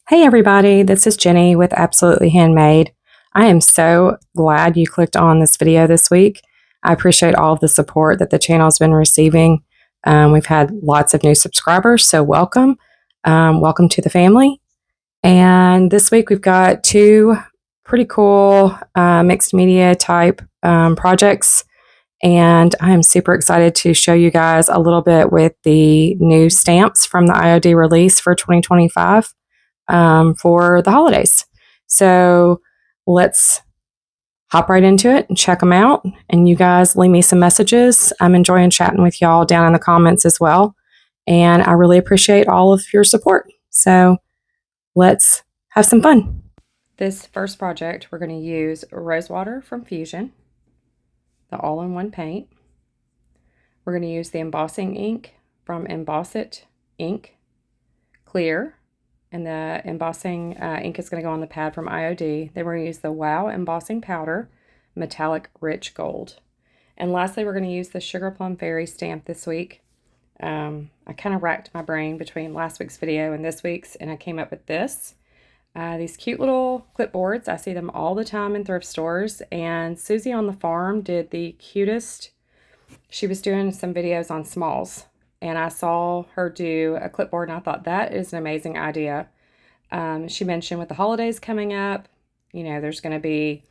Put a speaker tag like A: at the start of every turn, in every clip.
A: Hey everybody, this is Jenny with Absolutely Handmade. I am so glad you clicked on this video this week. I appreciate all of the support that the channel's been receiving. We've had lots of new subscribers, so welcome. Welcome to the family. And this week we've got two pretty cool mixed media type projects. And I am super excited to show you guys a little bit with the new stamps from the IOD release for 2025 for the holidays. So let's hop right into it and check them out. And you guys leave me some messages. I'm enjoying chatting with y'all down in the comments as well. And I really appreciate all of your support. So let's have some fun. This first project, we're going to use Rosewater from Fusion, the all-in-one paint. We're going to use the embossing ink from Embossed ink, clear. And the embossing ink is going to go on the pad from IOD. Then we're going to use the Wow Embossing Powder, Metallic Rich Gold. And lastly, we're going to use the Sugar Plum Fairy stamp this week. I kind of racked my brain between last week's video and this week's, and I came up with this. These cute little clipboards. I see them all the time in thrift stores. And Susie on the farm did the cutest. She was doing some videos on smalls. And I saw her do a clipboard, and I thought that is an amazing idea. She mentioned with the holidays coming up, you know, there's going to be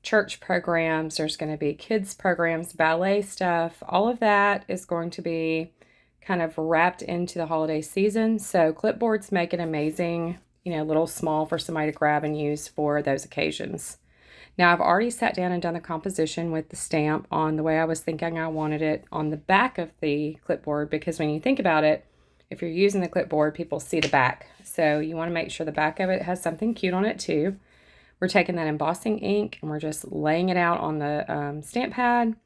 A: church programs, there's going to be kids programs, ballet stuff. All of that is going to be kind of wrapped into the holiday season. So clipboards make an amazing, little small for somebody to grab and use for those occasions. Now, I've already sat down and done the composition with the stamp on the way I was thinking I wanted it on the back of the clipboard, because when you think about it, if you're using the clipboard, people see the back. So you want to make sure the back of it has something cute on it too. We're taking that embossing ink and we're just laying it out on the stamp pad,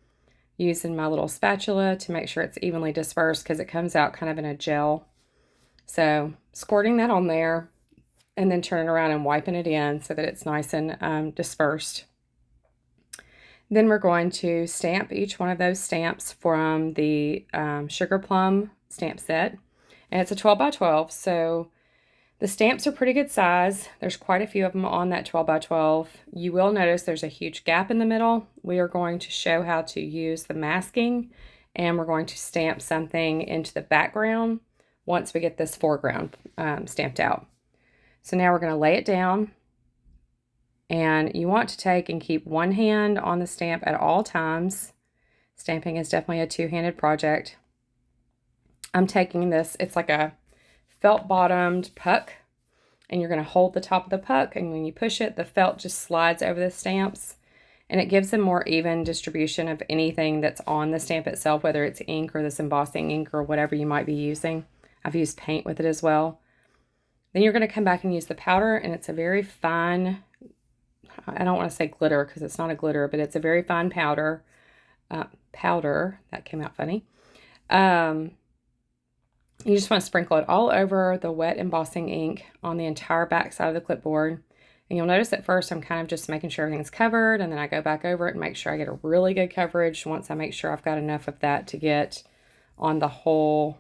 A: using my little spatula to make sure it's evenly dispersed because it comes out kind of in a gel. So squirting that on there, and then turning around and wiping it in so that it's nice and dispersed. Then we're going to stamp each one of those stamps from the Sugar Plum stamp set. And it's a 12 by 12, so the stamps are pretty good size. There's quite a few of them on that 12 by 12. You will notice there's a huge gap in the middle. We are going to show how to use the masking, and we're going to stamp something into the background once we get this foreground stamped out. So now we're going to lay it down, and you want to take and keep one hand on the stamp at all times. Stamping is definitely a two-handed project. I'm taking this, it's like a felt bottomed puck, and you're going to hold the top of the puck, and when you push it, the felt just slides over the stamps, and it gives them more even distribution of anything that's on the stamp itself, whether it's ink or this embossing ink or whatever you might be using. I've used paint with it as well. Then you're going to come back and use the powder, and it's a very fine, I don't want to say glitter because it's not a glitter, but it's a very fine powder. That came out funny. You just want to sprinkle it all over the wet embossing ink on the entire back side of the clipboard. And you'll notice at first I'm kind of just making sure everything's covered, and then I go back over it and make sure I get a really good coverage once I make sure I've got enough of that to get on the whole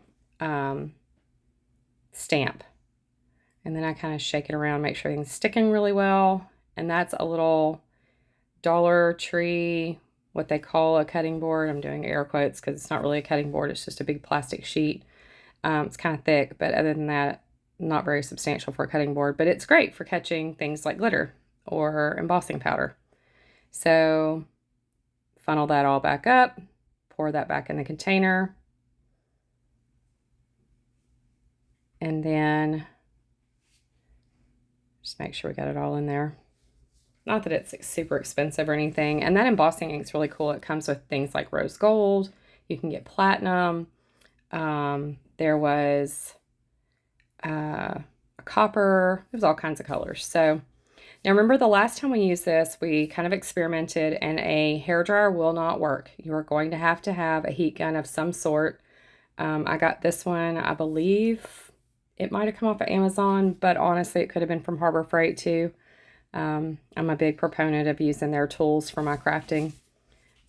A: stamp. And then I kind of shake it around, make sure everything's sticking really well. And that's a little Dollar Tree, what they call a cutting board. I'm doing air quotes because it's not really a cutting board. It's just a big plastic sheet. It's kind of thick, but other than that, not very substantial for a cutting board. But it's great for catching things like glitter or embossing powder. So funnel that all back up, pour that back in the container. And then just make sure we got it all in there. Not that it's super expensive or anything. And that embossing ink is really cool. It comes with things like rose gold. You can get platinum. There was a copper. There's all kinds of colors. So now remember, the last time we used this, we kind of experimented, and a hairdryer will not work. You are going to have a heat gun of some sort. I got this one, I believe it might have come off of Amazon, but honestly, it could have been from Harbor Freight too. I'm a big proponent of using their tools for my crafting.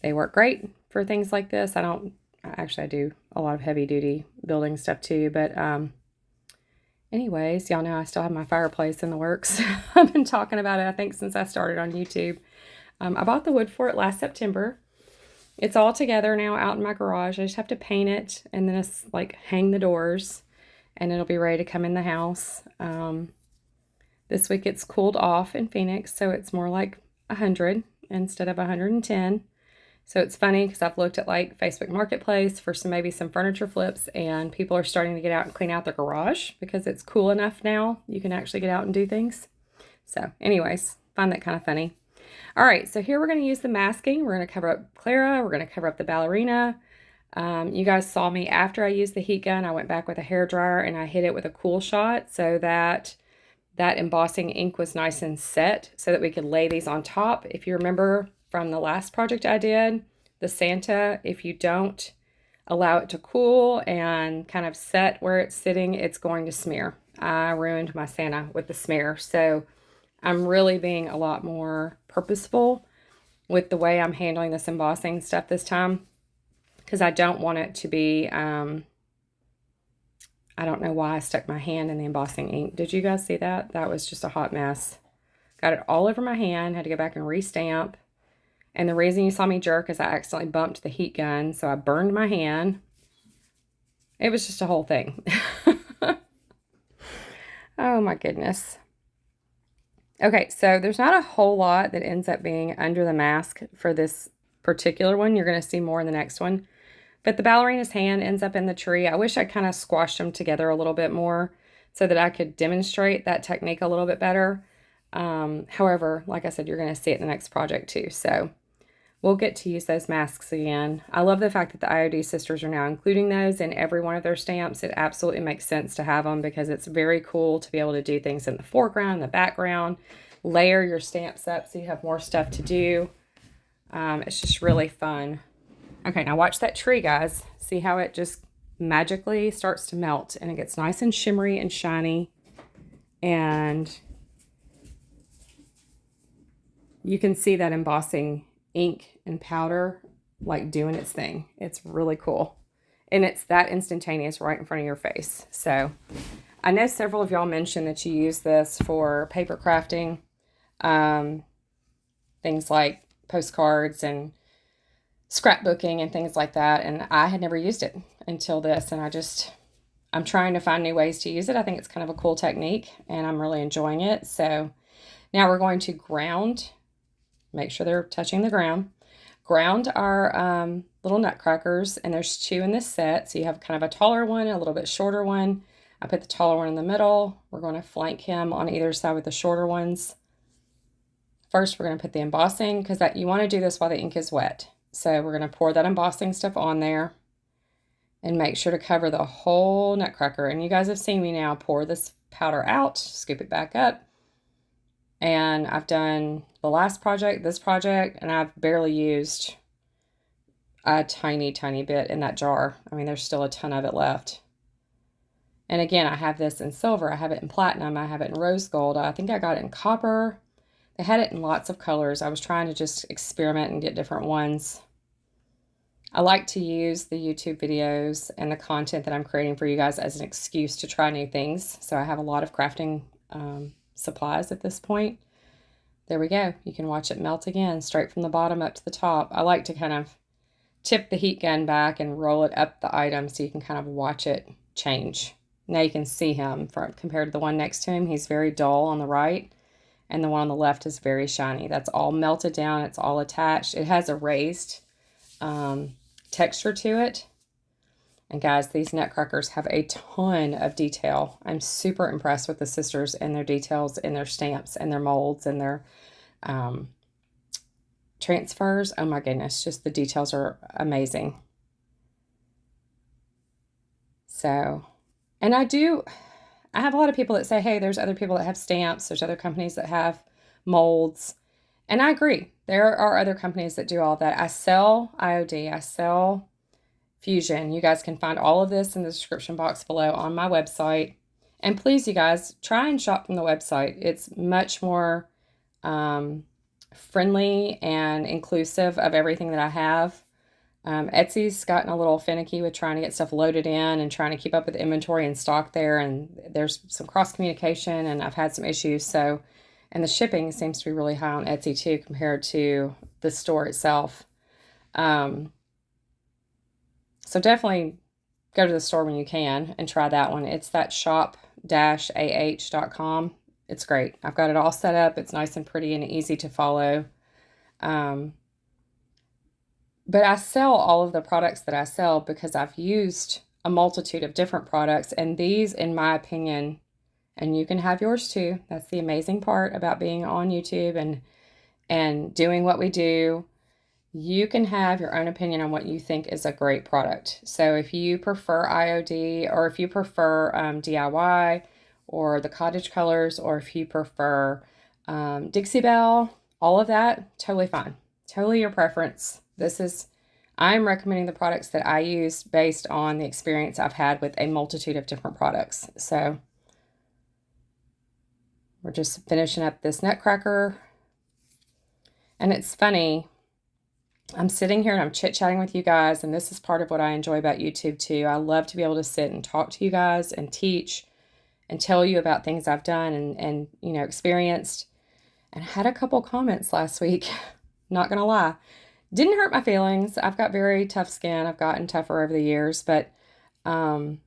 A: They work great for things like this. I do a lot of heavy duty building stuff too, but Anyways, y'all know I still have my fireplace in the works. I've been talking about it, I think, since I started on YouTube. I bought the wood for it last September. It's all together now out in my garage. I just have to paint it and then it's like hang the doors and it'll be ready to come in the house. This week it's cooled off in Phoenix, so it's more like 100 instead of 110. So it's funny because I've looked at like Facebook Marketplace for maybe some furniture flips, and people are starting to get out and clean out their garage because it's cool enough now. You can actually get out and do things. So anyways, find that kind of funny. All right, so here we're going to use the masking. We're going to cover up Clara. We're going to cover up the ballerina. You guys saw me after I used the heat gun. I went back with a hairdryer and I hit it with a cool shot so that that embossing ink was nice and set so that we could lay these on top. If you remember from the last project I did, the Santa, if you don't allow it to cool and kind of set where it's sitting, it's going to smear. I ruined my Santa with the smear. So I'm really being a lot more purposeful with the way I'm handling this embossing stuff this time, because I don't want it to be, I don't know why I stuck my hand in the embossing ink. Did you guys see that? That was just a hot mess. Got it all over my hand, had to go back and restamp. And the reason you saw me jerk is I accidentally bumped the heat gun, so I burned my hand. It was just a whole thing. Oh my goodness. Okay, so there's not a whole lot that ends up being under the mask for this particular one. You're going to see more in the next one. But the ballerina's hand ends up in the tree. I wish I kind of squashed them together a little bit more so that I could demonstrate that technique a little bit better. However, like I said, you're going to see it in the next project too. So we'll get to use those masks again. I love the fact that the IOD sisters are now including those in every one of their stamps. It absolutely makes sense to have them because it's very cool to be able to do things in the foreground, in the background, layer your stamps up so you have more stuff to do. It's just really fun. Okay, now watch that tree, guys. See how it just magically starts to melt and it gets nice and shimmery and shiny. And you can see that embossing ink and powder like doing its thing. It's really cool. And it's that instantaneous right in front of your face. So I know several of y'all mentioned that you use this for paper crafting, things like postcards and scrapbooking and things like that. And I had never used it until this. And I'm trying to find new ways to use it. I think it's kind of a cool technique and I'm really enjoying it. So now we're going to ground, make sure they're touching the ground, ground our little nutcrackers. And there's 2 in this set. So you have kind of a taller one, a little bit shorter one. I put the taller one in the middle. We're going to flank him on either side with the shorter ones. First, we're going to put the embossing because you want to do this while the ink is wet. So we're going to pour that embossing stuff on there and make sure to cover the whole nutcracker. And you guys have seen me now pour this powder out, scoop it back up. And I've done the last project, this project, and I've barely used a tiny, tiny bit in that jar. I mean, there's still a ton of it left. And again, I have this in silver. I have it in platinum. I have it in rose gold. I think I got it in copper. They had it in lots of colors. I was trying to just experiment and get different ones. I like to use the YouTube videos and the content that I'm creating for you guys as an excuse to try new things. So I have a lot of crafting supplies at this point. There we go. You can watch it melt again, straight from the bottom up to the top. I like to kind of tip the heat gun back and roll it up the item so you can kind of watch it change. Now you can see him compared to the one next to him. He's very dull on the right. And the one on the left is very shiny. That's all melted down. It's all attached. It has a raised texture to it. And guys, these nutcrackers have a ton of detail. I'm super impressed with the sisters and their details and their stamps and their molds and their transfers. Oh my goodness, just the details are amazing. So, and I have a lot of people that say, hey, there's other people that have stamps. There's other companies that have molds. And I agree. There are other companies that do all that. I sell IOD. I sell Fusion. You guys can find all of this in the description box below on my website. And please, you guys, try and shop from the website. It's much more friendly and inclusive of everything that I have. Etsy's gotten a little finicky with trying to get stuff loaded in and trying to keep up with inventory and stock there. And there's some cross communication, and I've had some issues. So, and the shipping seems to be really high on Etsy too, compared to the store itself. So definitely go to the store when you can and try that one. It's that shop-ah.com. It's great. I've got it all set up. It's nice and pretty and easy to follow. But I sell all of the products that I sell because I've used a multitude of different products. And these, in my opinion, and you can have yours too. That's the amazing part about being on YouTube and doing what we do. You can have your own opinion on what you think is a great product. So if you prefer IOD, or if you prefer DIY, or the cottage colors, or if you prefer Dixie Belle, all of that, totally fine. Totally your preference. I'm recommending the products that I use based on the experience I've had with a multitude of different products. So we're just finishing up this nutcracker. And it's funny, I'm sitting here and I'm chit-chatting with you guys, and this is part of what I enjoy about YouTube too. I love to be able to sit and talk to you guys and teach and tell you about things I've done and experienced. And I had a couple comments last week, not gonna lie. Didn't hurt my feelings. I've got very tough skin. I've gotten tougher over the years, but a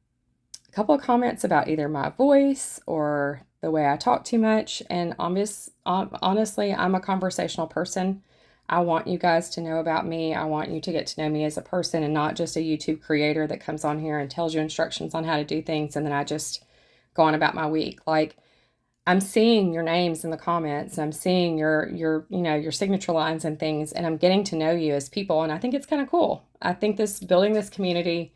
A: couple of comments about either my voice or the way I talk too much. And honestly, I'm a conversational person. I want you guys to know about me. I want you to get to know me as a person and not just a YouTube creator that comes on here and tells you instructions on how to do things, and then I just go on about my week. Like, I'm seeing your names in the comments, and I'm seeing your signature lines and things, and I'm getting to know you as people, and I think it's kind of cool. I think building this community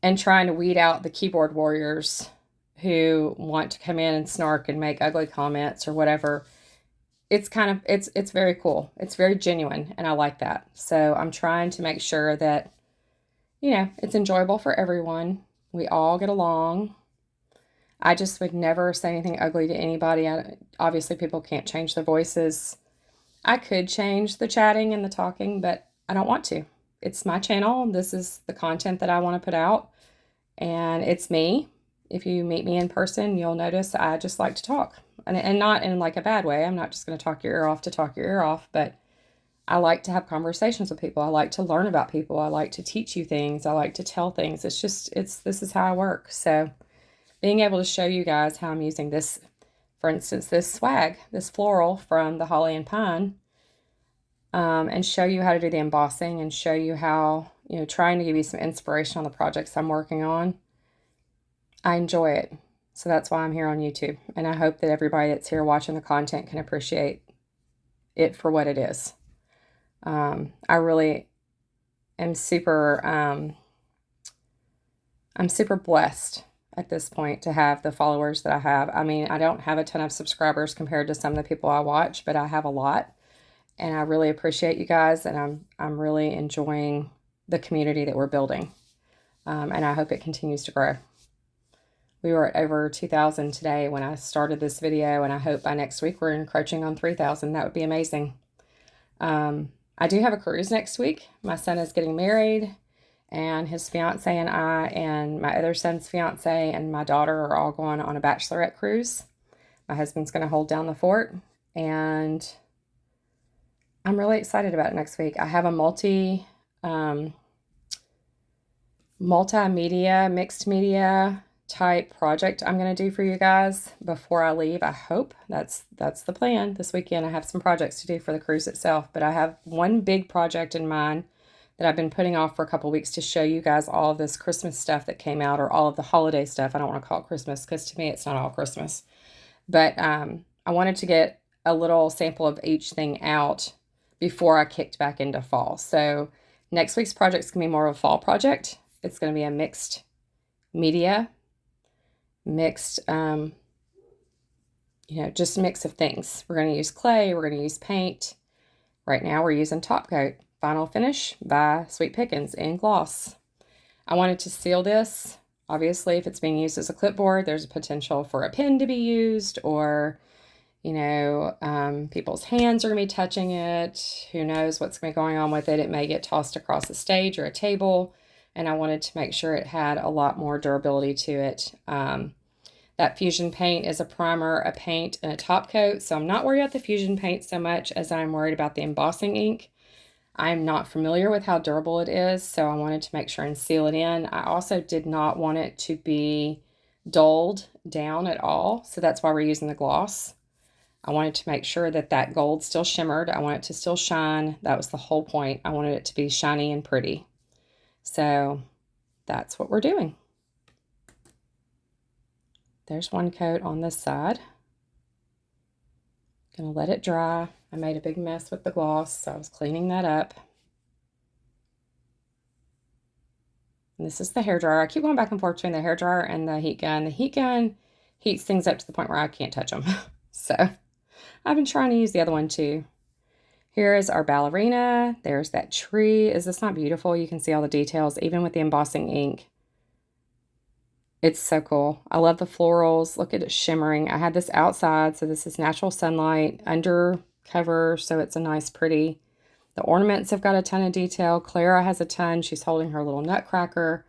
A: and trying to weed out the keyboard warriors who want to come in and snark and make ugly comments or whatever, it's very cool. It's very genuine, and I like that. So I'm trying to make sure that, it's enjoyable for everyone. We all get along. I just would never say anything ugly to anybody. Obviously, people can't change their voices. I could change the chatting and the talking, but I don't want to. It's my channel. This is the content that I want to put out, and it's me. If you meet me in person, you'll notice I just like to talk, and not in like a bad way. I'm not just going to talk your ear off to talk your ear off, but I like to have conversations with people. I like to learn about people. I like to teach you things. I like to tell things. This is how I work. So being able to show you guys how I'm using this, for instance, this swag, this floral from the Holly and Pine, and show you how to do the embossing and show you how, trying to give you some inspiration on the projects I'm working on. I enjoy it. So that's why I'm here on YouTube. And I hope that everybody that's here watching the content can appreciate it for what it is. I really am I'm super blessed at this point to have the followers that I have. I mean, I don't have a ton of subscribers compared to some of the people I watch, but I have a lot. And I really appreciate you guys, and I'm really enjoying the community that we're building. And I hope it continues to grow. We were at over 2,000 today when I started this video, and I hope by next week we're encroaching on 3,000. That would be amazing. I do have a cruise next week. My son is getting married, and his fiance and I and my other son's fiance and my daughter are all going on a bachelorette cruise. My husband's going to hold down the fort, and I'm really excited about it next week. I have a multimedia, mixed media type project I'm going to do for you guys before I leave. I hope that's the plan. This weekend I have some projects to do for the cruise itself, but I have one big project in mind that I've been putting off for a couple weeks to show you guys all of this Christmas stuff that came out, or all of the holiday stuff. I don't want to call it Christmas because to me it's not all Christmas, but I wanted to get a little sample of each thing out before I kicked back into fall. So next week's project is going to be more of a fall project. It's going to be a mixed media, just a mix of things. We're going to use clay. We're going to use paint. Right now we're using Top Coat Final Finish by Sweet Pickins in gloss. I wanted to seal this. Obviously, if it's being used as a clipboard, there's a potential for a pen to be used, or, People's hands are going to be touching it. Who knows what's going to be going on with it. It may get tossed across a stage or a table. And I wanted to make sure it had a lot more durability to it. That Fusion paint is a primer, a paint, and a top coat. So I'm not worried about the Fusion paint so much as I'm worried about the embossing ink. I'm not familiar with how durable it is, so I wanted to make sure and seal it in. I also did not want it to be dulled down at all, so that's why we're using the gloss. I wanted to make sure that that gold still shimmered. I want it to still shine. That was the whole point. I wanted it to be shiny and pretty. So that's what we're doing. There's one coat on this side. Gonna let it dry. I made a big mess with the gloss, so I was cleaning that up. And this is the hairdryer. I keep going back and forth between the hairdryer and the heat gun. The heat gun heats things up to the point where I can't touch them. So I've been trying to use the other one too. Here is our ballerina. There's that tree. Is this not beautiful? You can see all the details, even with the embossing ink. It's so cool. I love the florals. Look at it shimmering. I had this outside, so this is natural sunlight, under cover, so it's a nice, pretty. The ornaments have got a ton of detail. Clara has a ton. She's holding her little nutcracker.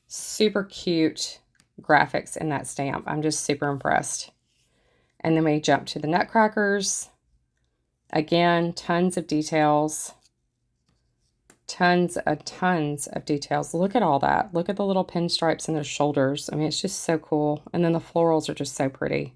A: Super cute graphics in that stamp. I'm just super impressed. And then we jump to the nutcrackers. Again, tons of details. Tons of details. Look at all that. Look at the little pinstripes in their shoulders. I mean, it's just so cool. And then the florals are just so pretty.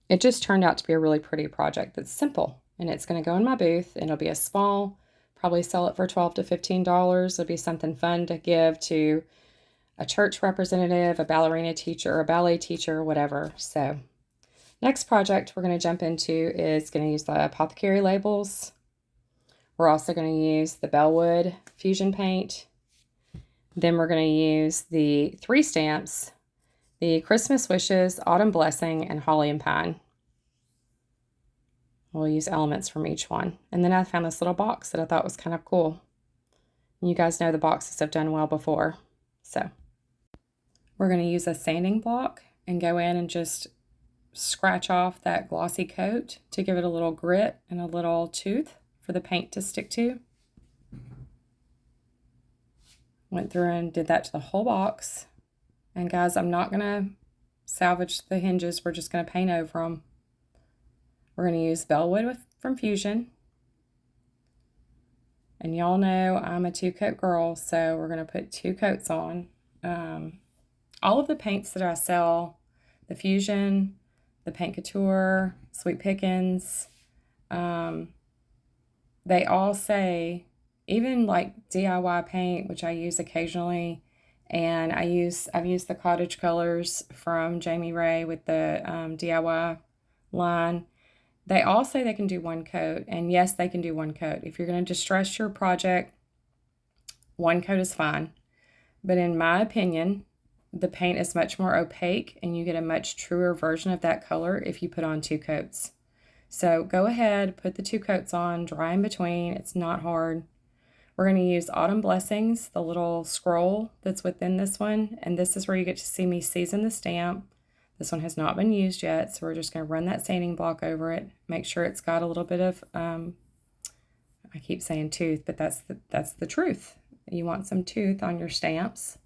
A: It just turned out to be a really pretty project that's simple. And it's going to go in my booth. And it'll be a small, probably sell it for $12 to $15. It'll be something fun to give to a church representative, a ballerina teacher, a ballet teacher, whatever. So next project we're going to jump into is going to use the Apothecary labels. We're also going to use the Bellwood Fusion paint. Then we're going to use the 3 stamps, the Christmas Wishes, Autumn Blessing, and Holly and Pine. We'll use elements from each one. And then I found this little box that I thought was kind of cool. You guys know the boxes have done well before. So we're going to use a sanding block and go in and just scratch off that glossy coat to give it a little grit and a little tooth for the paint to stick to. Went through and did that to the whole box. And guys, I'm not going to salvage the hinges. We're just going to paint over them. We're going to use Bellwood from Fusion. And y'all know I'm a 2-coat girl, so we're going to put 2 coats on. All of the paints that I sell, the Fusion, the Paint Couture, Sweet Pickins, they all say, even like DIY paint, which I use occasionally, and I've used the Cottage Colors from Jamie Ray with the DIY line. They all say they can do 1 coat, and yes, they can do 1 coat. If you're going to distress your project, 1 coat is fine. But in my opinion, the paint is much more opaque, and you get a much truer version of that color if you put on 2 coats. So go ahead, put the 2 coats on, dry in between. It's not hard. We're going to use Autumn Blessings, the little scroll that's within this one. And this is where you get to see me season the stamp. This one has not been used yet, so we're just going to run that sanding block over it. Make sure it's got a little bit of, I keep saying tooth, but that's the truth. You want some tooth on your stamps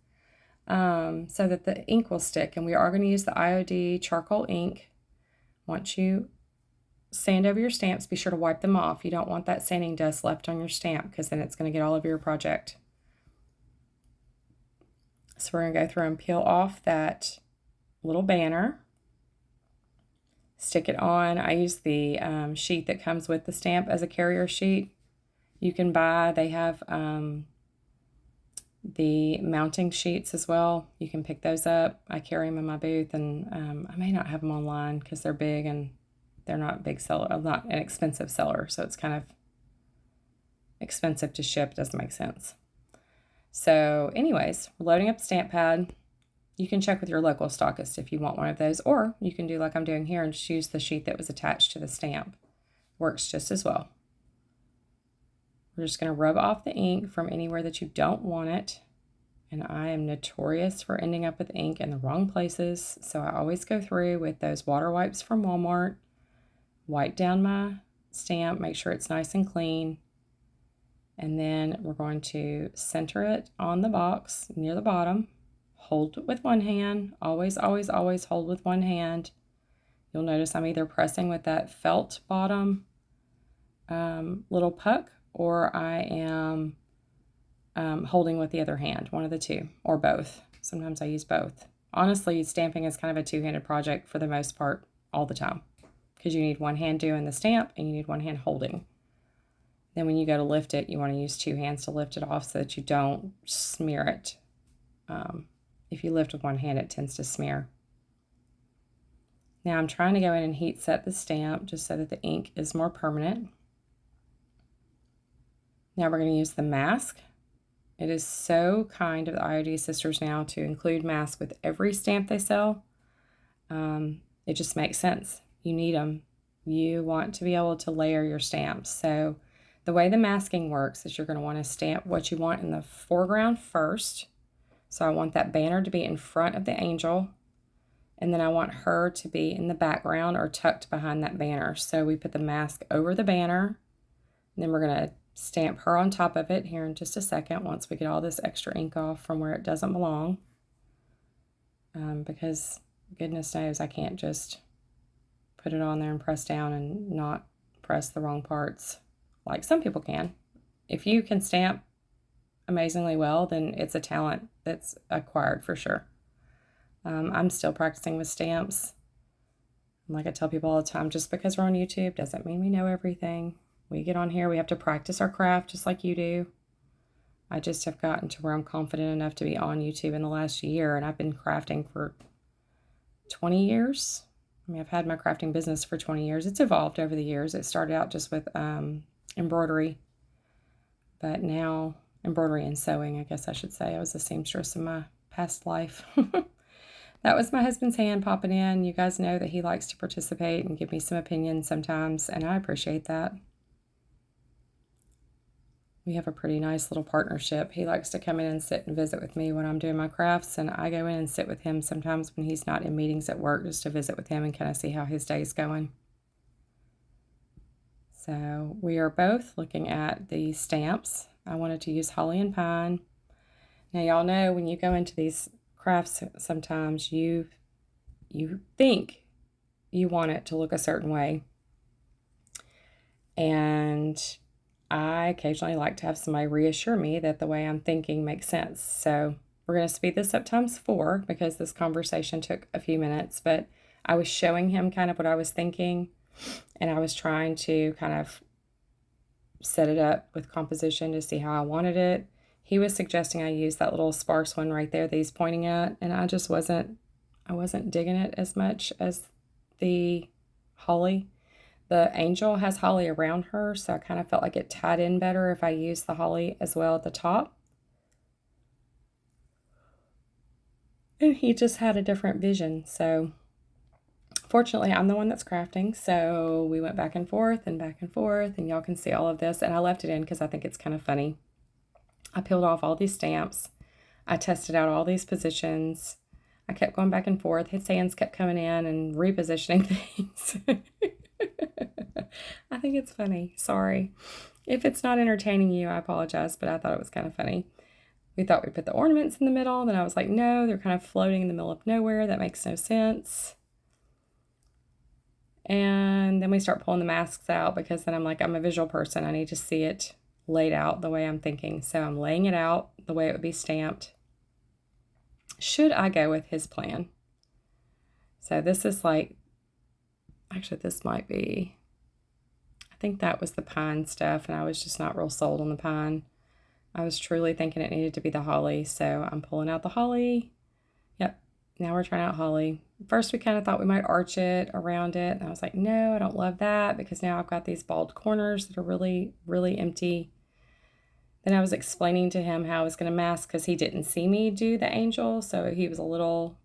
A: so that the ink will stick. And we are going to use the IOD charcoal ink. Once you sand over your stamps, be sure to wipe them off. You don't want that sanding dust left on your stamp because then it's going to get all over your project. So we're going to go through and peel off that little banner, stick it on. I use the sheet that comes with the stamp as a carrier sheet. You can buy, they have the mounting sheets as well. You can pick those up. I carry them in my booth, and I may not have them online because they're big and they're not big seller. I'm not an expensive seller, so it's kind of expensive to ship. Doesn't make sense. So anyways, we're loading up the stamp pad. You can check with your local stockist if you want one of those, or you can do like I'm doing here and just use the sheet that was attached to the stamp. Works just as well. We're just going to rub off the ink from anywhere that you don't want it and I am notorious for ending up with ink in the wrong places. So I always go through with those water wipes from Walmart, wipe down my stamp, make sure it's nice and clean. And then we're going to center it on the box near the bottom. Hold with one hand. Always, always, always hold with one hand. You'll notice I'm either pressing with that felt bottom little puck, or I am holding with the other hand, one of the two, or both. Sometimes I use both. Honestly, stamping is kind of a two-handed project for the most part all the time, because you need one hand doing the stamp and you need one hand holding. Then when you go to lift it, you want to use two hands to lift it off so that you don't smear it. If you lift with one hand, it tends to smear. Now I'm trying to go in and heat set the stamp just so that the ink is more permanent. Now we're going to use the mask. It is so kind of the IOD sisters now to include masks with every stamp they sell. It just makes sense. You need them. You want to be able to layer your stamps. So the way the masking works is you're going to want to stamp what you want in the foreground first. So I want that banner to be in front of the angel, and then I want her to be in the background or tucked behind that banner. So we put the mask over the banner, and then we're going to stamp her on top of it here in just a second once we get all this extra ink off from where it doesn't belong. Because goodness knows I can't just put it on there and press down and not press the wrong parts like some people can. If you can stamp amazingly well, then it's a talent that's acquired for sure. I'm still practicing with stamps. Like I tell people all the time, just because we're on YouTube doesn't mean we know everything. We get on here, we have to practice our craft just like you do. I just have gotten to where I'm confident enough to be on YouTube in the last year, and I've been crafting for 20 years. I mean, I've had my crafting business for 20 years. It's evolved over the years. It started out just with embroidery, but now embroidery and sewing, I guess I should say. I was a seamstress in my past life. That was my husband's hand popping in. You guys know that he likes to participate and give me some opinions sometimes, and I appreciate that. We have a pretty nice little partnership. He likes to come in and sit and visit with me when I'm doing my crafts, and I go in and sit with him sometimes when he's not in meetings at work, just to visit with him and kind of see how his day's going. So we are both looking at the stamps. I wanted to use holly and pine. Now y'all know when you go into these crafts, sometimes you think you want it to look a certain way, and I occasionally like to have somebody reassure me that the way I'm thinking makes sense. So we're going to speed this up ×4 because this conversation took a few minutes, but I was showing him kind of what I was thinking, and I was trying to kind of set it up with composition to see how I wanted it. He was suggesting I use that little sparse one right there that he's pointing at, and I wasn't digging it as much as the holly. The angel has holly around her, so I kind of felt like it tied in better if I used the holly as well at the top. And he just had a different vision, so fortunately I'm the one that's crafting, so we went back and forth, and y'all can see all of this, and I left it in because I think it's kind of funny. I peeled off all these stamps. I tested out all these positions. I kept going back and forth. His hands kept coming in and repositioning things. I think it's funny. Sorry. If it's not entertaining you, I apologize, but I thought it was kind of funny. We thought we'd put the ornaments in the middle. Then I was like, no, they're kind of floating in the middle of nowhere. That makes no sense. And then we start pulling the masks out because then I'm like, I'm a visual person. I need to see it laid out the way I'm thinking. So I'm laying it out the way it would be stamped. Should I go with his plan? So this is like, actually this might be, I think that was the pine stuff, and I was just not real sold on the pine. I was truly thinking it needed to be the holly, so I'm pulling out the holly. Yep, now we're trying out holly. First we kind of thought we might arch it around it, and I was like, no, I don't love that, because now I've got these bald corners that are really, really empty. Then I was explaining to him how I was going to mask, because he didn't see me do the angel, so he was a little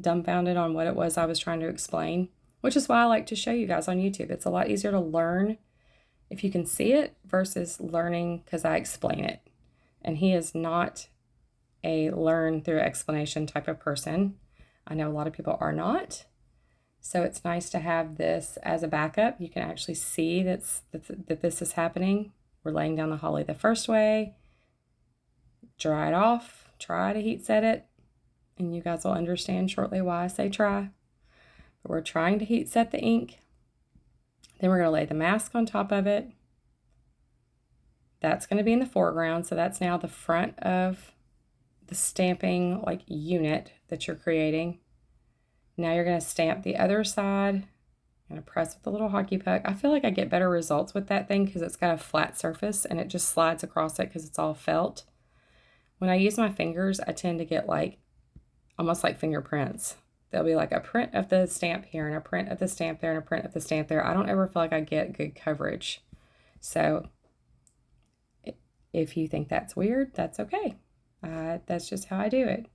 A: dumbfounded on what it was I was trying to explain, which is why I like to show you guys on YouTube. It's a lot easier to learn if you can see it versus learning because I explain it. And he is not a learn through explanation type of person. I know a lot of people are not. So it's nice to have this as a backup. You can actually see that this is happening. We're laying down the holly the first way. Dry it off. Try to heat set it. And you guys will understand shortly why I say try. But we're trying to heat set the ink. Then we're going to lay the mask on top of it. That's going to be in the foreground. So that's now the front of the stamping like unit that you're creating. Now you're going to stamp the other side. I'm going to press with a little hockey puck. I feel like I get better results with that thing because it's got a flat surface and it just slides across it because it's all felt. When I use my fingers, I tend to get like almost like fingerprints. There'll be like a print of the stamp here and a print of the stamp there and a print of the stamp there. I don't ever feel like I get good coverage. So if you think that's weird, that's okay. That's just how I do it.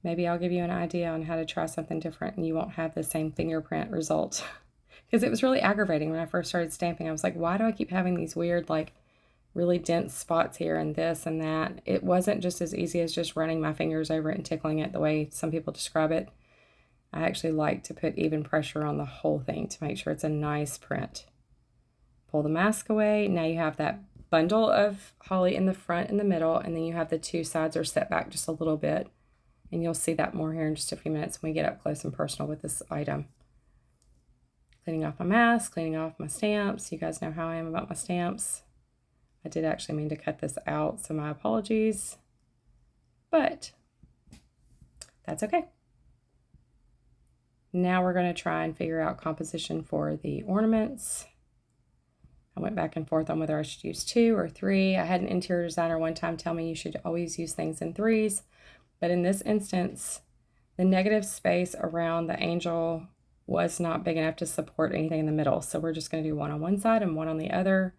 A: Maybe I'll give you an idea on how to try something different and you won't have the same fingerprint result. Because it was really aggravating when I first started stamping. I was like, why do I keep having these weird, like, really dense spots here and this and that? It wasn't just as easy as just running my fingers over it and tickling it the way some people describe it. I actually like to put even pressure on the whole thing to make sure it's a nice print. Pull the mask away. Now you have that bundle of holly in the front and the middle, and then you have the two sides are set back just a little bit. And you'll see that more here in just a few minutes when we get up close and personal with this item. Cleaning off my mask, cleaning off my stamps. You guys know how I am about my stamps. I did actually mean to cut this out, so my apologies. But that's okay. Now we're going to try and figure out composition for the ornaments. I went back and forth on whether I should use 2 or 3. I had an interior designer one time tell me you should always use things in 3s. But in this instance, the negative space around the angel was not big enough to support anything in the middle. So we're just going to do one on one side and one on the other.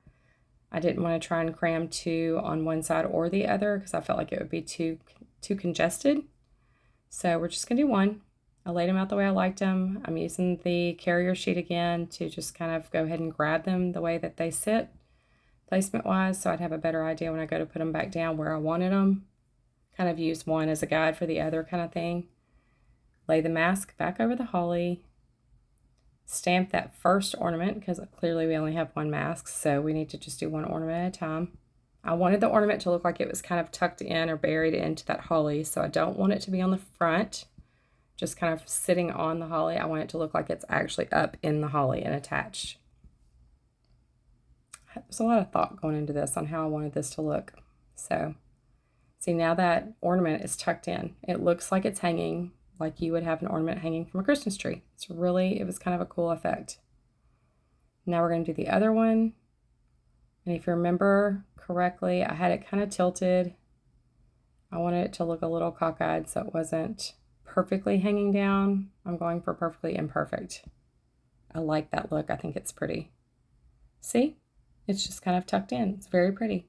A: I didn't want to try and cram 2 on one side or the other because I felt like it would be too congested. So we're just going to do one. I laid them out the way I liked them. I'm using the carrier sheet again to just kind of go ahead and grab them the way that they sit placement-wise, so I'd have a better idea when I go to put them back down where I wanted them. Kind of use one as a guide for the other kind of thing. Lay the mask back over the holly. Stamp that first ornament because clearly we only have one mask, so we need to just do one ornament at a time. I wanted the ornament to look like it was kind of tucked in or buried into that holly, so I don't want it to be on the front, just kind of sitting on the holly. I want it to look like it's actually up in the holly and attached. There's a lot of thought going into this on how I wanted this to look. So see, now that ornament is tucked in. It looks like it's hanging like you would have an ornament hanging from a Christmas tree. It was kind of a cool effect. Now we're going to do the other one. And if you remember correctly, I had it kind of tilted. I wanted it to look a little cockeyed so it wasn't perfectly hanging down. I'm going for perfectly imperfect. I like that look. I think it's pretty. See? It's just kind of tucked in. It's very pretty.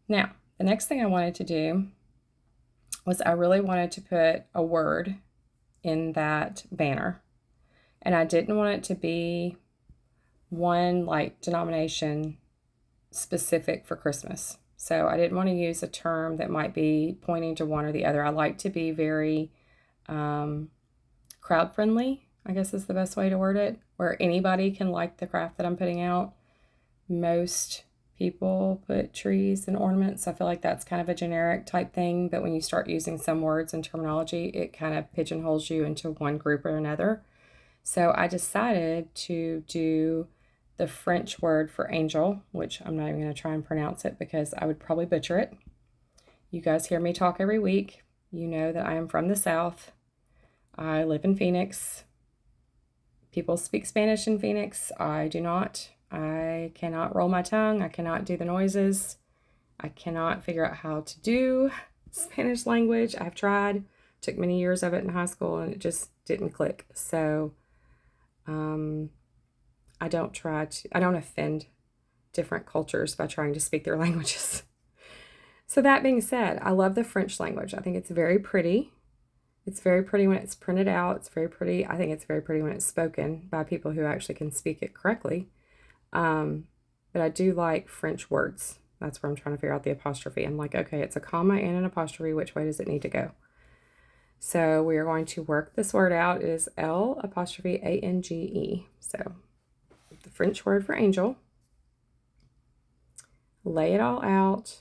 A: Now, the next thing I wanted to do was I really wanted to put a word in that banner. And I didn't want it to be one like denomination specific for Christmas. So I didn't want to use a term that might be pointing to one or the other. I like to be very crowd friendly, I guess is the best way to word it, where anybody can like the craft that I'm putting out. Most people put trees and ornaments. I feel like that's kind of a generic type thing, but when you start using some words and terminology, it kind of pigeonholes you into one group or another. So I decided to do the French word for angel, which I'm not even going to try and pronounce it because I would probably butcher it. You guys hear me talk every week. You know that I am from the South. I live in Phoenix. People speak Spanish in Phoenix. I do not. I cannot roll my tongue. I cannot do the noises. I cannot figure out how to do Spanish language. I've tried. Took many years of it in high school and it just didn't click. So I don't offend different cultures by trying to speak their languages. So that being said, I love the French language. I think it's very pretty. It's very pretty when it's printed out. It's very pretty. I think it's very pretty when it's spoken by people who actually can speak it correctly. But I do like French words. That's where I'm trying to figure out the apostrophe. I'm like, okay, it's a comma and an apostrophe. Which way does it need to go? So we are going to work this word out. It is L'Ange. So the French word for angel. Lay it all out.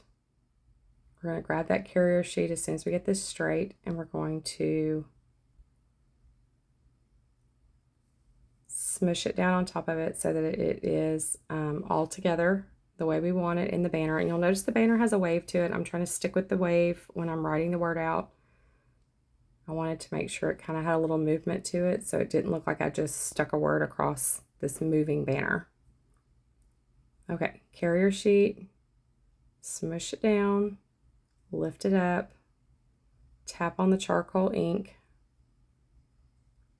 A: We're going to grab that carrier sheet as soon as we get this straight, and we're going to smush it down on top of it so that it is all together the way we want it in the banner. And you'll notice the banner has a wave to it. I'm trying to stick with the wave when I'm writing the word out. I wanted to make sure it kind of had a little movement to it, so it didn't look like I just stuck a word across this moving banner. Okay, carrier sheet, smush it down, lift it up, tap on the charcoal ink,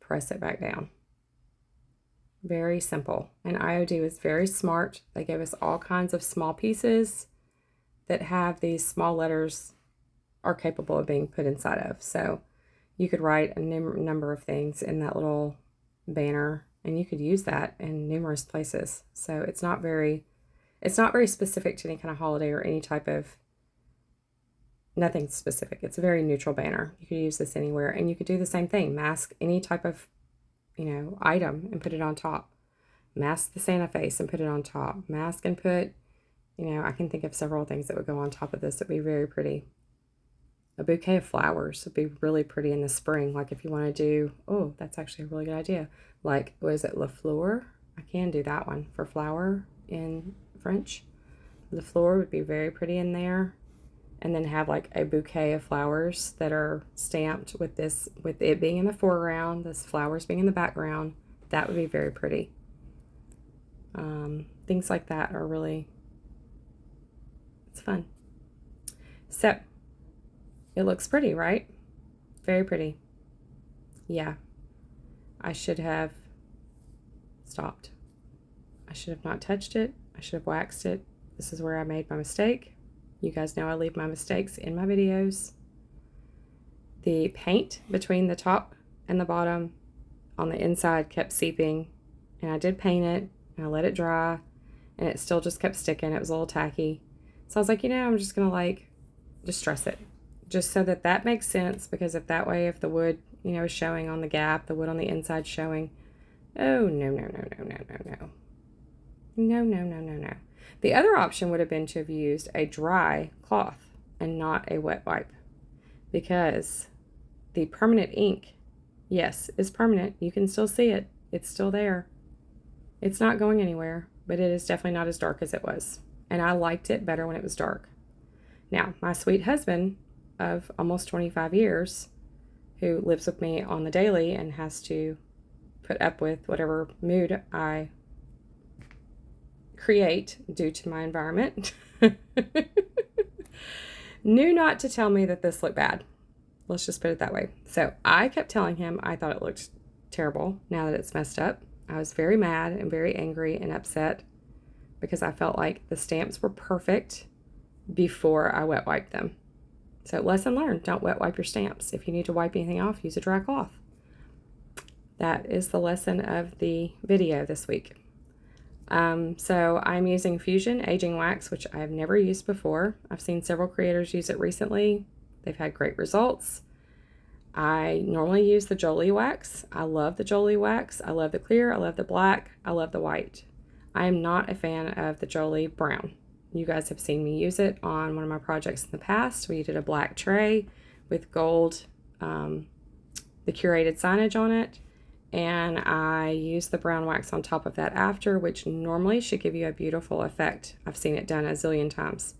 A: press it back down. Very simple. And IOD was very smart. They gave us all kinds of small pieces that have these small letters are capable of being put inside of. So you could write a number of things in that little banner, and you could use that in numerous places. So it's not very specific to any kind of holiday or any type of, nothing specific. It's a very neutral banner. You could use this anywhere, and you could do the same thing. Mask any type of, item and put it on top. Mask the Santa face and put it on top. Mask and put, I can think of several things that would go on top of this that would be very pretty. A bouquet of flowers would be really pretty in the spring. Like if you want to do, oh, that's actually a really good idea. Like, was it La Fleur? I can do that one for flower in French. La Fleur would be very pretty in there. And then have like a bouquet of flowers that are stamped with this, with it being in the foreground, this flowers being in the background. That would be very pretty. Things like that are really, it's fun. So it looks pretty, right? Very pretty. Yeah. I should have stopped. I should have not touched it. I should have waxed it. This is where I made my mistake. You guys know I leave my mistakes in my videos. The paint between the top and the bottom on the inside kept seeping, and I did paint it, and I let it dry, and it still just kept sticking. It was a little tacky. So I was like, I'm just going to distress it, just so that makes sense, because if that way, if the wood, is showing on the gap, the wood on the inside showing, oh, no. No. The other option would have been to have used a dry cloth and not a wet wipe, because the permanent ink, yes, is permanent. You can still see it. It's still there. It's not going anywhere, but it is definitely not as dark as it was. And I liked it better when it was dark. Now, my sweet husband of almost 25 years, who lives with me on the daily and has to put up with whatever mood I create due to my environment, knew not to tell me that this looked bad. Let's just put it that way. So I kept telling him I thought it looked terrible now that it's messed up. I was very mad and very angry and upset because I felt like the stamps were perfect before I wet wiped them. So lesson learned, don't wet wipe your stamps. If you need to wipe anything off, use a dry cloth. That is the lesson of the video this week. So I'm using Fusion Aging Wax, which I have never used before. I've seen several creators use it recently. They've had great results. I normally use the Jolie wax. I love the Jolie wax. I love the clear. I love the black. I love the white. I am not a fan of the Jolie brown. You guys have seen me use it on one of my projects in the past. We did a black tray with gold, the curated signage on it. And I used the brown wax on top of that after, which normally should give you a beautiful effect. I've seen it done a zillion times.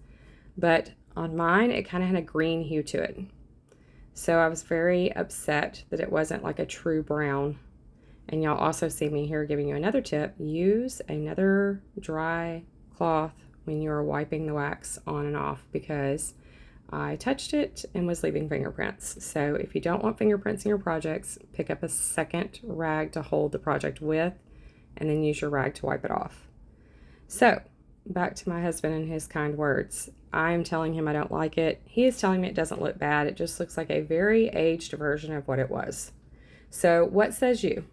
A: But on mine, it kind of had a green hue to it. So I was very upset that it wasn't like a true brown. And y'all also see me here giving you another tip. Use another dry cloth when you're wiping the wax on and off, because I touched it and was leaving fingerprints. So if you don't want fingerprints in your projects, pick up a second rag to hold the project with, and then use your rag to wipe it off. So back to my husband and his kind words. I'm telling him I don't like it. He is telling me it doesn't look bad. It just looks like a very aged version of what it was. So what says you?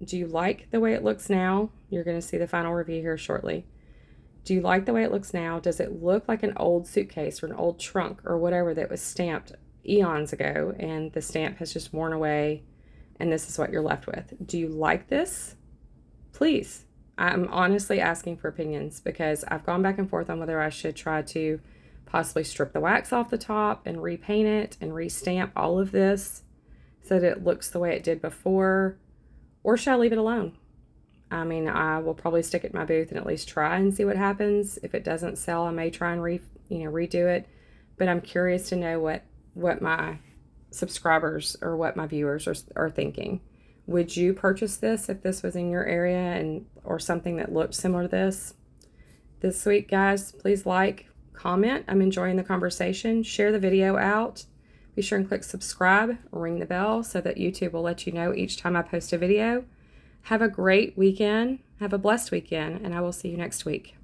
A: Do you like the way it looks now? You're going to see the final review here shortly. Do you like the way it looks now? Does it look like an old suitcase or an old trunk or whatever that was stamped eons ago and the stamp has just worn away and this is what you're left with? Do you like this? Please. I'm honestly asking for opinions because I've gone back and forth on whether I should try to possibly strip the wax off the top and repaint it and restamp all of this so that it looks the way it did before, or should I leave it alone? I mean, I will probably stick it in my booth and at least try and see what happens. If it doesn't sell, I may try and redo it. But I'm curious to know what my subscribers or what my viewers are thinking. Would you purchase this if this was in your area or something that looked similar to this? This week, guys, please like, comment. I'm enjoying the conversation. Share the video out. Be sure and click subscribe, ring the bell so that YouTube will let you know each time I post a video. Have a great weekend. Have a blessed weekend, and I will see you next week.